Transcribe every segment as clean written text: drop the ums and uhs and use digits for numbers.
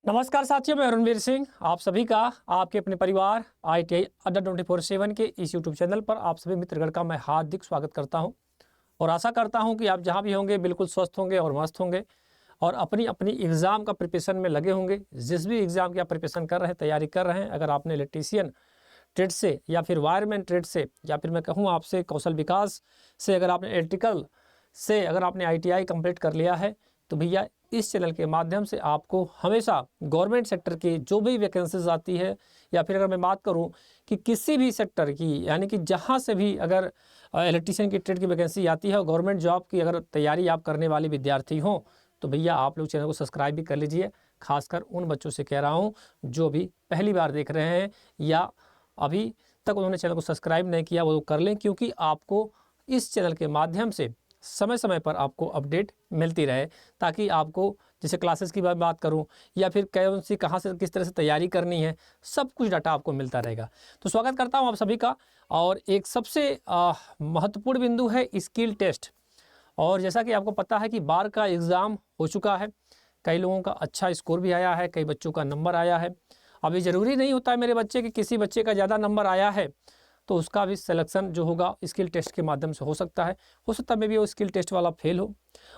नमस्कार साथियों, मैं रणवीर सिंह आप सभी का आपके अपने परिवार ITI अड्डा 24/7 के इस यूट्यूब चैनल पर आप सभी मित्रगण का मैं हार्दिक स्वागत करता हूं और आशा करता हूं कि आप जहां भी होंगे बिल्कुल स्वस्थ होंगे और मस्त होंगे और अपनी अपनी एग्ज़ाम का प्रिपरेशन में लगे होंगे। जिस भी एग्ज़ाम की आप प्रिपरेशन कर रहे हैं, तैयारी कर रहे हैं, अगर आपने इलेक्ट्रीशियन ट्रेड से या फिर वायरमैन ट्रेड से या फिर मैं कहूँ आपसे कौशल विकास से, अगर आपने इलेक्ट्रिकल से अगर आपने ITI कंप्लीट कर लिया है तो भैया इस चैनल के माध्यम से आपको हमेशा गवर्नमेंट सेक्टर की जो भी वैकेंसीज आती है या फिर अगर मैं बात करूं कि किसी भी सेक्टर की, यानी कि जहां से भी अगर इलेक्ट्रीशियन की ट्रेड की वैकेंसी आती है और गवर्नमेंट जॉब की अगर तैयारी आप करने वाले विद्यार्थी हों तो भैया आप लोग चैनल को सब्सक्राइब भी कर लीजिए। खासकर उन बच्चों से कह रहा हूँ जो भी पहली बार देख रहे हैं या अभी तक उन्होंने चैनल को सब्सक्राइब नहीं किया, वो कर लें, क्योंकि आपको इस चैनल के माध्यम से समय समय पर आपको अपडेट मिलती रहे, ताकि आपको जैसे क्लासेस की बात करूं या फिर कौन सी कहां से किस तरह से तैयारी करनी है, सब कुछ डाटा आपको मिलता रहेगा। तो स्वागत करता हूं आप सभी का। और एक सबसे महत्वपूर्ण बिंदु है स्किल टेस्ट। और जैसा कि आपको पता है कि बार का एग्ज़ाम हो चुका है, कई लोगों का अच्छा स्कोर भी आया है, कई बच्चों का नंबर आया है। अभी ज़रूरी नहीं होता है मेरे बच्चे कि किसी बच्चे का ज़्यादा नंबर आया है तो उसका भी सिलेक्शन जो होगा स्किल टेस्ट के माध्यम से हो सकता है मे भी वो स्किल टेस्ट वाला फेल हो।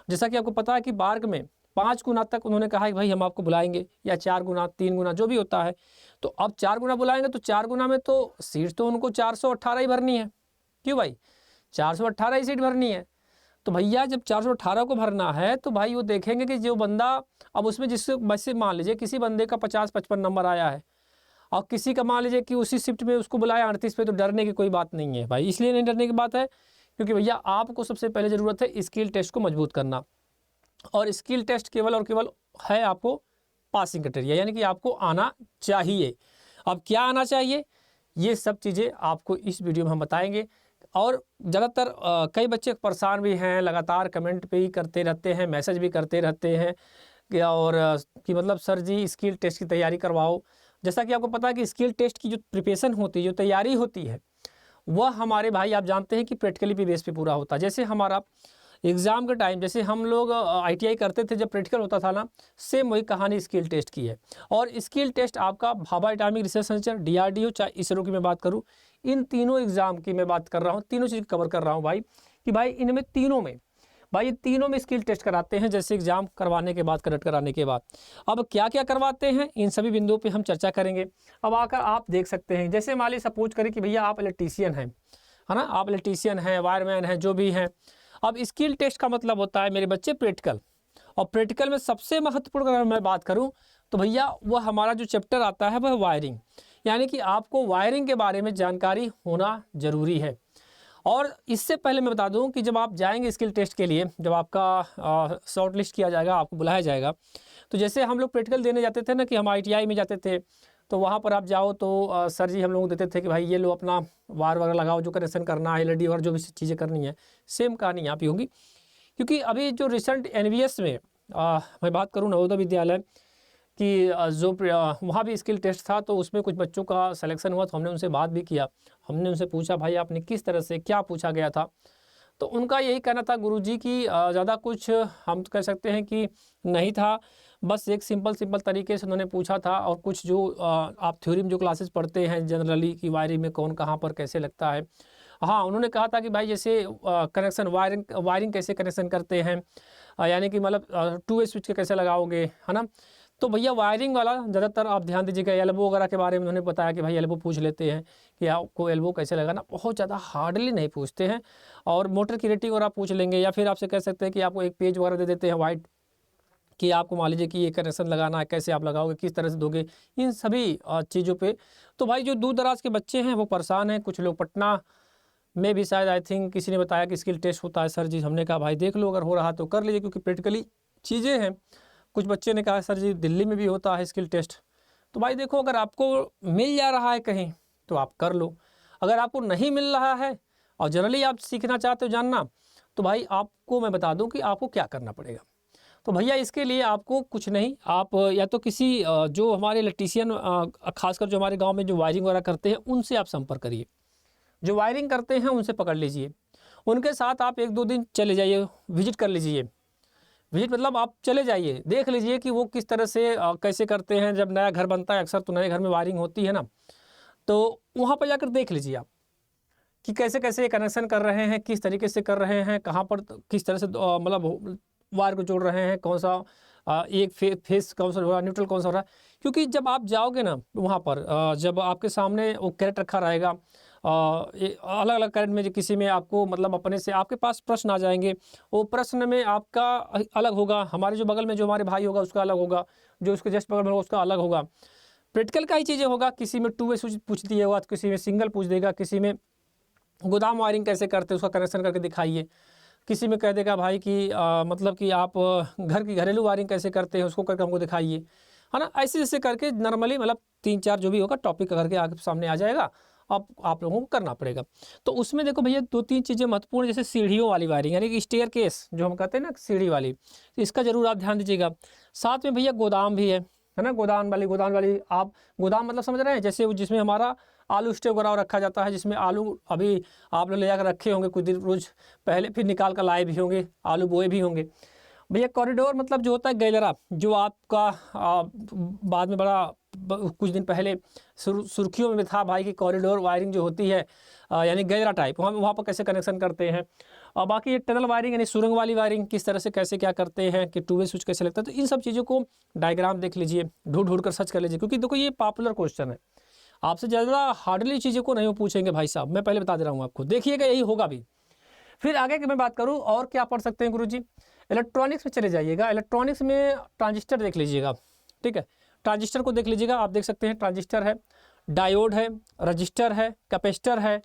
जैसा कि आपको पता है कि बार्ग में 5 गुना तक उन्होंने कहा कि भाई हम आपको बुलाएंगे, या 4 गुना 3 गुना जो भी होता है। तो अब 4 गुना बुलाएंगे तो 4 गुना में तो सीट तो उनको 418 ही भरनी है। क्यों भाई, 418 ही सीट भरनी है। तो भैया जब 418 को भरना है तो भाई वो देखेंगे कि जो बंदा, अब उसमें जिससे वैसे मान लीजिए किसी बंदे का 50-55 नंबर आया है और किसी का मान लीजिए कि उसी शिफ्ट में उसको बुलाया 38 पे, तो डरने की कोई बात नहीं है भाई। इसलिए नहीं डरने की बात है क्योंकि भैया आपको सबसे पहले ज़रूरत है स्किल टेस्ट को मजबूत करना। और स्किल टेस्ट केवल और केवल है आपको पासिंग क्राइटेरिया, यानी कि आपको आना चाहिए। अब क्या आना चाहिए, ये सब चीज़ें आपको इस वीडियो में हम बताएंगे। और ज़्यादातर कई बच्चे परेशान भी हैं, लगातार कमेंट पे ही करते रहते हैं, मैसेज भी करते रहते हैं और कि मतलब सर जी स्किल टेस्ट की तैयारी करवाओ। जैसा कि आपको पता है कि स्किल टेस्ट की जो प्रिपरेशन होती है, जो तैयारी होती है, वह हमारे भाई आप जानते हैं कि प्रैक्टिकली पे बेस पे पूरा होता है। जैसे हमारा एग्ज़ाम के टाइम जैसे हम लोग ITI करते थे, जब प्रैक्टिकल होता था ना, सेम वही कहानी स्किल टेस्ट की है। और स्किल टेस्ट आपका Bhabha atomic research centre, DRDO, चाहे इसरो की मैं बात करूँ, इन तीनों एग्ज़ाम की मैं बात कर रहा हूँ, तीनों चीज़ कवर कर रहा हूँ भाई, कि भाई इनमें तीनों में भाई ये तीनों में स्किल टेस्ट कराते हैं। जैसे एग्जाम करवाने के बाद, कंडक्ट कराने के बाद अब क्या क्या करवाते हैं, इन सभी बिंदुओं पे हम चर्चा करेंगे। अब आकर आप देख सकते हैं, जैसे मान लीजिए सपोज करें कि भैया आप इलेक्ट्रीशियन हैं, है ना, आप इलेक्ट्रीशियन हैं, वायरमैन हैं, जो भी हैं। अब स्किल टेस्ट का मतलब होता है मेरे बच्चे प्रैक्टिकल, और प्रैक्टिकल में सबसे महत्वपूर्ण अगर मैं बात करूँ तो भैया वह हमारा जो चैप्टर आता है वह वायरिंग, यानी कि आपको वायरिंग के बारे में जानकारी होना ज़रूरी है। और इससे पहले मैं बता दूं कि जब आप जाएंगे स्किल टेस्ट के लिए, जब आपका शॉर्ट लिस्ट किया जाएगा, आपको बुलाया जाएगा, तो जैसे हम लोग प्रैक्टिकल देने जाते थे ना, कि हम ITI में जाते थे, तो वहाँ पर आप जाओ तो सर जी हम लोग देते थे कि भाई ये लो अपना वायर वगैरह लगाओ, जो कनेक्शन करना है, LED और जो भी चीज़ें करनी है। सेम कहानी यहाँ पर होगी, क्योंकि अभी जो रिसेंट NVS में मैं बात करूँ नवोदय विद्यालय कि जो वहाँ भी स्किल टेस्ट था, तो उसमें कुछ बच्चों का सिलेक्शन हुआ, तो हमने उनसे बात भी किया। हमने उनसे पूछा भाई आपने किस तरह से क्या पूछा गया था, तो उनका यही कहना था गुरुजी की ज़्यादा कुछ हम कह सकते हैं कि नहीं था, बस एक सिंपल तरीके से उन्होंने पूछा था। और कुछ जो आप थ्योरी में जो क्लासेस पढ़ते हैं जनरली कि वायरिंग में कौन कहाँ पर कैसे लगता है, हाँ उन्होंने कहा था कि भाई जैसे कनेक्शन वायरिंग कैसे कनेक्शन करते हैं, यानी कि मतलब 2 वे स्विच के कैसे लगाओगे, है ना। तो भैया वायरिंग वाला ज़्यादातर आप ध्यान दीजिएगा। एल्बो वगैरह के बारे में उन्होंने बताया कि भाई एल्बो पूछ लेते हैं कि आपको एल्बो कैसे लगाना, बहुत ज़्यादा हार्डली नहीं पूछते हैं। और मोटर की रेटिंग और आप पूछ लेंगे, या फिर आपसे कह सकते हैं कि आपको एक पेज वगैरह दे देते हैं वाइट, कि आपको मान लीजिए कि ये कनेक्शन लगाना है, कैसे आप लगाओगे, किस तरह से दोगे, इन सभी चीज़ों पे। तो भाई जो दूर दराज के बच्चे हैं वो परेशान हैं। कुछ लोग पटना में भी शायद आई थिंक किसी ने बताया कि स्किल टेस्ट होता है सर जी। हमने कहा भाई देख लो, अगर हो रहा तो कर लीजिए, क्योंकि प्रैक्टिकली चीज़ें हैं। कुछ बच्चे ने कहा सर जी दिल्ली में भी होता है स्किल टेस्ट। तो भाई देखो, अगर आपको मिल जा रहा है कहीं तो आप कर लो, अगर आपको नहीं मिल रहा है और जनरली आप सीखना चाहते हो जानना, तो भाई आपको मैं बता दूं कि आपको क्या करना पड़ेगा। तो भैया इसके लिए आपको कुछ नहीं, आप या तो किसी जो हमारे इलेक्ट्रीशियन खासकर जो हमारे गांव में जो वायरिंग वगैरह करते हैं उनसे आप संपर्क करिए। जो वायरिंग करते हैं उनसे पकड़ लीजिए, उनके साथ आप 1-2 दिन चले जाइए, विजिट कर लीजिए। विजिट मतलब आप चले जाइए, देख लीजिए कि वो किस तरह से कैसे करते हैं। जब नया घर बनता है अक्सर तो नए घर में वायरिंग होती है ना, तो वहाँ पर जाकर देख लीजिए आप कि कैसे कैसे कनेक्शन कर रहे हैं, किस तरीके से कर रहे हैं, कहाँ पर किस तरह से मतलब वायर को जोड़ रहे हैं, कौन सा एक फेस कौन सा हो रहा है, न्यूट्रल कौन सा हो रहा है। क्योंकि जब आप जाओगे ना वहाँ पर, जब आपके सामने वो कैरेट रखा रहेगा, अलग अलग कैरेट में किसी में आपको मतलब अपने से आपके पास प्रश्न आ जाएंगे, वो प्रश्न में आपका अलग होगा, हमारे जो बगल में जो हमारे भाई होगा उसका अलग होगा, जो उसके जस्ट बगल में होगा उसका अलग होगा। प्रैक्टिकल का ही चीज़ें होगा, किसी में 2 वे स्विच पूछ दिया होगा, किसी में सिंगल पूछ देगा, किसी में गोदाम वायरिंग कैसे करते हैं उसका कनेक्शन करके दिखाइए, किसी में कह देगा भाई कि मतलब कि आप घर की घरेलू वायरिंग कैसे करते हैं उसको करके हमको दिखाइए, है ना। ऐसे जैसे करके नॉर्मली मतलब 3-4 जो भी होगा टॉपिक करके आगे सामने आ जाएगा, अब आप लोगों को करना पड़ेगा। तो उसमें देखो भैया 2-3 चीज़ें महत्वपूर्ण, जैसे सीढ़ियों वाली वायरिंग यानी कि स्टेयर केस जो हम कहते हैं ना सीढ़ी वाली, तो इसका जरूर आप ध्यान दीजिएगा। साथ में भैया गोदाम भी है ना, गोदाम वाली आप गोदाम मतलब समझ रहे हैं, जैसे जिसमें हमारा आलू स्टोव वगैरह रखा जाता है, जिसमें आलू अभी आप लोग ले जाकर रखे होंगे कुछ दिन रोज पहले, फिर निकाल कर लाए भी होंगे, आलू बोए भी होंगे। भैया कॉरिडोर मतलब जो होता है गैलरा, जो आपका बाद में कुछ दिन पहले सुर्खियों में था भाई कि कॉरिडोर वायरिंग जो होती है यानी गैलरा टाइप, वहाँ पर कैसे कनेक्शन करते हैं। और बाकी ये टनल वायरिंग यानी सुरंग वाली वायरिंग किस तरह से कैसे क्या करते हैं, कि 2 वे स्विच कैसे लगता है। तो इन सब चीज़ों को डायग्राम देख लीजिए, ढूंढ कर सर्च कर लीजिए, क्योंकि देखो ये पॉपुलर क्वेश्चन है, आपसे ज़्यादा हार्डली चीज़ों को नहीं पूछेंगे भाई साहब, मैं पहले बता दे रहा हूँ आपको, देखिएगा यही होगा भी। फिर आगे की मैं बात करूँ और क्या पढ़ सकते हैं गुरुजी, इलेक्ट्रॉनिक्स में चले जाइएगा। इलेक्ट्रॉनिक्स में ट्रांजिस्टर देख लीजिएगा, ठीक है, ट्रांजिस्टर को देख लीजिएगा। आप देख सकते हैं ट्रांजिस्टर है, डायोड है, रजिस्टर है, कैपेसिटर है,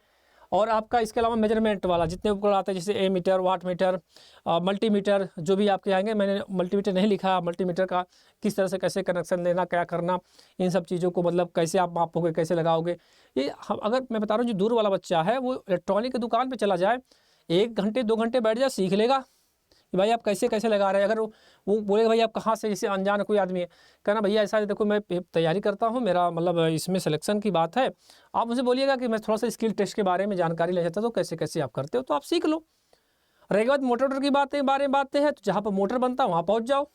और आपका इसके अलावा मेजरमेंट वाला जितने उपकरण आते हैं, जैसे एमीटर, वाट मीटर, मल्टीमीटर जो भी आपके आएंगे। मैंने मल्टीमीटर नहीं लिखा, मल्टीमीटर का किस तरह से कैसे कनेक्शन लेना, क्या करना, इन सब चीज़ों को मतलब कैसे आप मापोगे, कैसे लगाओगे। ये अगर मैं बता रहा हूँ जो दूर वाला बच्चा है वो इलेक्ट्रॉनिक की दुकान पर चला जाए, 1 घंटे 2 घंटे बैठ जाए, सीख लेगा कि भाई आप कैसे कैसे लगा रहे हैं। अगर वो बोलेगा भाई आप कहाँ से, जैसे अनजान कोई आदमी है, कहना भैया ऐसा है देखो मैं तैयारी करता हूँ, मेरा मतलब इसमें सिलेक्शन की बात है, आप मुझे बोलिएगा कि मैं थोड़ा सा स्किल टेस्ट के बारे में जानकारी ले चाहता हूँ, तो कैसे कैसे आप करते हो, तो आप सीख लो। रहेगी बात मोटर की बात है तो जहाँ पर मोटर बनता है वहाँ पहुँच जाओ,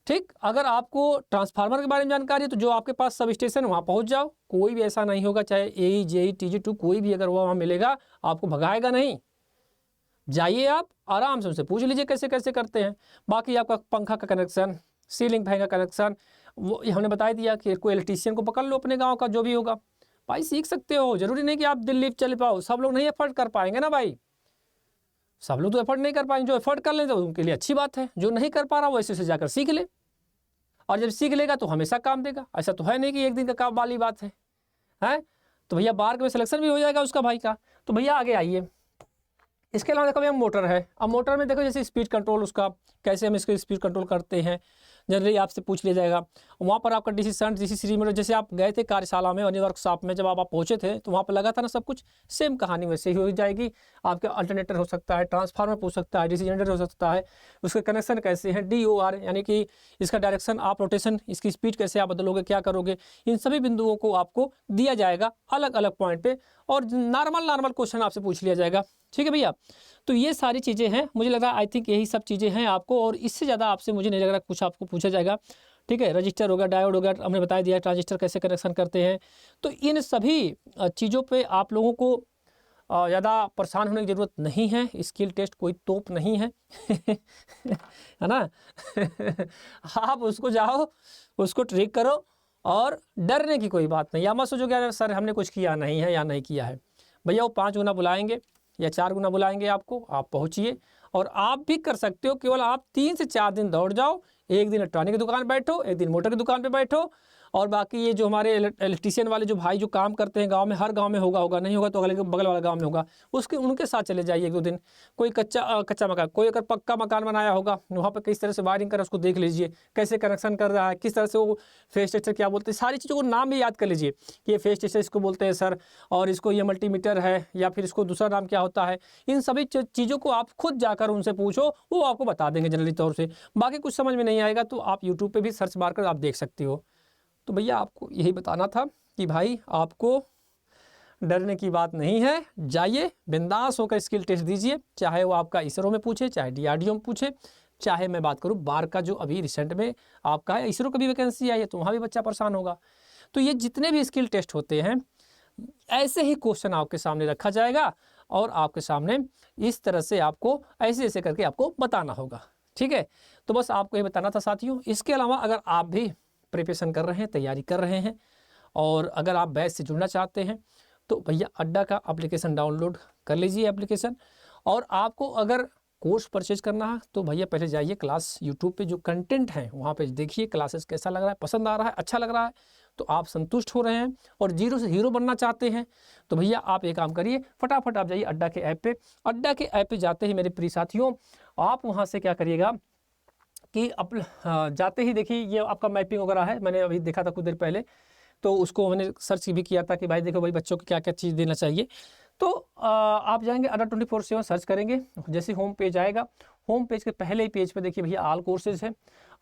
ठीक। अगर आपको ट्रांसफार्मर के बारे में जानकारी है तो जो आपके पास सब स्टेशन वहाँ पहुँच जाओ। कोई भी ऐसा नहीं होगा, चाहे AE JE TG2 कोई भी अगर वहाँ मिलेगा आपको भगाएगा नहीं, जाइए आप आराम से उनसे पूछ लीजिए कैसे कैसे करते हैं। बाकी आपका पंखा का कनेक्शन, सीलिंग फैन का कनेक्शन, वो हमने बता दिया कि कोई इलेक्ट्रीशियन को पकड़ लो अपने गांव का जो भी होगा, भाई सीख सकते हो। जरूरी नहीं कि आप दिल्ली चले पाओ, सब लोग नहीं एफर्ट कर पाएंगे ना भाई, सब लोग तो एफर्ट नहीं कर पाएंगे। जो एफर्ट कर लें तो उनके लिए अच्छी बात है, जो नहीं कर पा रहा वो ऐसे से जाकर सीख ले, और जब सीख लेगा तो हमेशा काम देगा। ऐसा तो है नहीं कि एक दिन का काम वाली बात है, हैं। तो भैया बार में सिलेक्शन भी हो जाएगा उसका भाई का। तो भैया आगे आइए, इसके अलावा देखो भैया मोटर है। अब मोटर में देखो जैसे स्पीड कंट्रोल, उसका कैसे हम इसको स्पीड कंट्रोल करते हैं जनरली आपसे पूछ लिया जाएगा। वहाँ पर आपका DC shunt, DC series motor, जैसे आप गए थे कार्यशाला में और वर्कशॉप में जब आप पहुँचे थे तो वहाँ पर लगा था ना सब कुछ, सेम कहानी वैसे ही हो जाएगी। आपका अल्टरनेटर हो सकता है, ट्रांसफार्मर पूछ सकता है, DC जनरेटर हो सकता है, उसके कनेक्शन कैसे हैं, DOR यानी कि इसका डायरेक्शन आप रोटेशन, इसकी स्पीड कैसे आप बदलोगे, क्या करोगे, इन सभी बिंदुओं को आपको दिया जाएगा अलग अलग पॉइंट पे, और नॉर्मल क्वेश्चन आपसे पूछ लिया जाएगा, ठीक है भैया। तो ये सारी चीज़ें हैं, मुझे लग रहा है आई थिंक यही सब चीज़ें हैं आपको, और इससे ज़्यादा आपसे मुझे नहीं लग रहा कुछ आपको पूछा जाएगा, ठीक है। रजिस्टर हो गया, डायोड हो गया, हमने बता दिया ट्रांजिस्टर कैसे कनेक्शन करते हैं। तो इन सभी चीज़ों पे आप लोगों को ज़्यादा परेशान होने की ज़रूरत नहीं है। स्किल टेस्ट कोई तोप नहीं है है ना आप उसको जाओ, उसको ट्रिक करो, और डरने की कोई बात नहीं। या मत सोचो कि सर हमने कुछ किया नहीं है या नहीं किया है। भैया वो 5 गुना बुलाएंगे या 4 गुना बुलाएंगे आपको, आप पहुँचिए। और आप भी कर सकते हो, केवल आप 3 से 4 दिन दौड़ जाओ, एक दिन इलेक्ट्रॉनिक की दुकान बैठो, एक दिन मोटर की दुकान पे बैठो, और बाकी ये जो हमारे इलेक्ट्रीशियन वाले जो भाई जो काम करते हैं गांव में, हर गांव में होगा नहीं होगा तो अगले बगल वाला गांव में होगा, उनके साथ चले जाइए 1-2 दिन। कोई कच्चा मकान, कोई अगर पक्का मकान बनाया होगा वहाँ पर किस तरह से वायरिंग कर उसको देख लीजिए, कैसे कनेक्शन कर रहा है, किस तरह से वो फेस टेस्टर क्या बोलते हैं, सारी चीज़ों को नाम भी याद कर लीजिए कि ये फेस टेस्टर इसको बोलते हैं सर, और इसको ये मल्टीमीटर है, या फिर इसको दूसरा नाम क्या होता है। इन सभी चीज़ों को आप खुद जाकर उनसे पूछो, वो आपको बता देंगे जनरली तौर से। बाकी कुछ समझ में नहीं आएगा तो आप यूट्यूब पे भी सर्च मारकर आप देख सकते हो। तो भैया आपको यही बताना था कि भाई आपको डरने की बात नहीं है, जाइए बिंदास होकर स्किल टेस्ट दीजिए, चाहे वो आपका इसरो में पूछे, चाहे DRDO में पूछे, चाहे मैं बात करूँ बार का जो अभी रिसेंट में आपका है, इसरो का भी वैकेंसी आई है तो वहाँ भी बच्चा परेशान होगा। तो ये जितने भी स्किल टेस्ट होते हैं ऐसे ही क्वेश्चन आपके सामने रखा जाएगा और आपके सामने इस तरह से आपको ऐसे ऐसे करके आपको बताना होगा। ठीक है, तो बस आपको ये बताना था साथियों। इसके अलावा अगर आप भी प्रिपरेशन कर रहे हैं, तैयारी कर रहे हैं और अगर आप बैच से जुड़ना चाहते हैं तो भैया अड्डा का एप्लीकेशन डाउनलोड कर लीजिए एप्लीकेशन। और आपको अगर कोर्स परचेज करना है तो भैया पहले जाइए क्लास यूट्यूब पे जो कंटेंट है वहाँ पे देखिए क्लासेस कैसा लग रहा है, पसंद आ रहा है, अच्छा लग रहा है तो आप संतुष्ट हो रहे हैं और जीरो से हीरो बनना चाहते हैं तो भैया आप एक काम करिए, फटाफट आप जाइए अड्डा के ऐप पे। अड्डा के ऐप पे जाते ही मेरे प्रिय साथियों आप वहाँ से क्या करिएगा कि जाते ही देखिए ये आपका मैपिंग वगैरह है, मैंने अभी देखा था कुछ देर पहले, तो उसको मैंने सर्च भी किया था कि भाई देखो भाई बच्चों को क्या क्या चीज़ देना चाहिए। तो आप जाएंगे अड्डा 24/7 सर्च करेंगे, जैसे होम पेज आएगा, होम पेज के पहले ही पेज पे देखिए भैया ऑल कोर्सेज है।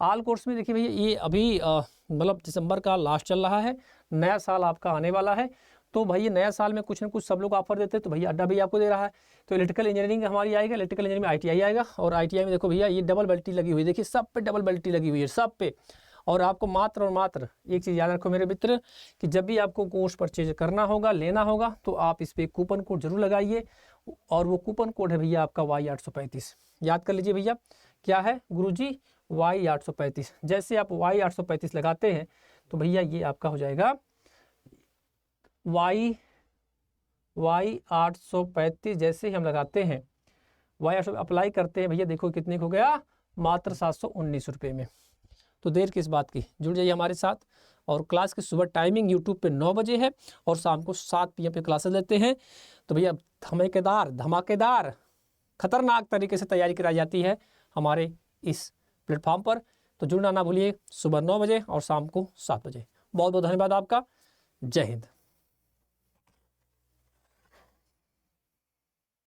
ऑल कोर्स में देखिए भैया ये अभी मतलब दिसंबर का लास्ट चल रहा है, नया साल आपका आने वाला है तो भैया नया साल में कुछ ना कुछ सब लोग ऑफर देते हैं तो भैया अड्डा भी आपको दे रहा है। तो इलेक्ट्रिकल इंजीनियरिंग हमारी आएगा, इलेक्ट्रिकल इंजीनियरिंग में ITI आएगा और ITI में देखो भैया ये डबल बेल्टी लगी हुई है, देखिए सब पे डबल बेल्टी लगी हुई है सब पे। और आपको मात्र और मात्र एक चीज़ याद रखो मेरे मित्र कि जब भी आपको कोर्स परचेज करना होगा, लेना होगा तो आप इस पर कूपन कोड जरूर लगाइए और वो कूपन कोड है भैया आपका Y835। याद कर लीजिए भैया क्या है गुरुजी, Y835। जैसे आप Y835 लगाते हैं तो भैया ये आपका हो जाएगा Y835। जैसे ही हम लगाते हैं Y800 अप्लाई करते हैं भैया देखो कितने को गया, मात्र 719 रुपये में। तो देर किस बात की, जुड़ जाइए हमारे साथ। और क्लास की सुबह टाइमिंग यूट्यूब पे 9 बजे है और शाम को 7 PM पे क्लासेस लेते हैं। तो भैया धमाकेदार खतरनाक तरीके से तैयारी कराई जाती है हमारे इस प्लेटफॉर्म पर। तो जुड़ना ना भूलिए, सुबह 9 बजे और शाम को 7 बजे। बहुत बहुत धन्यवाद आपका। जय हिंद।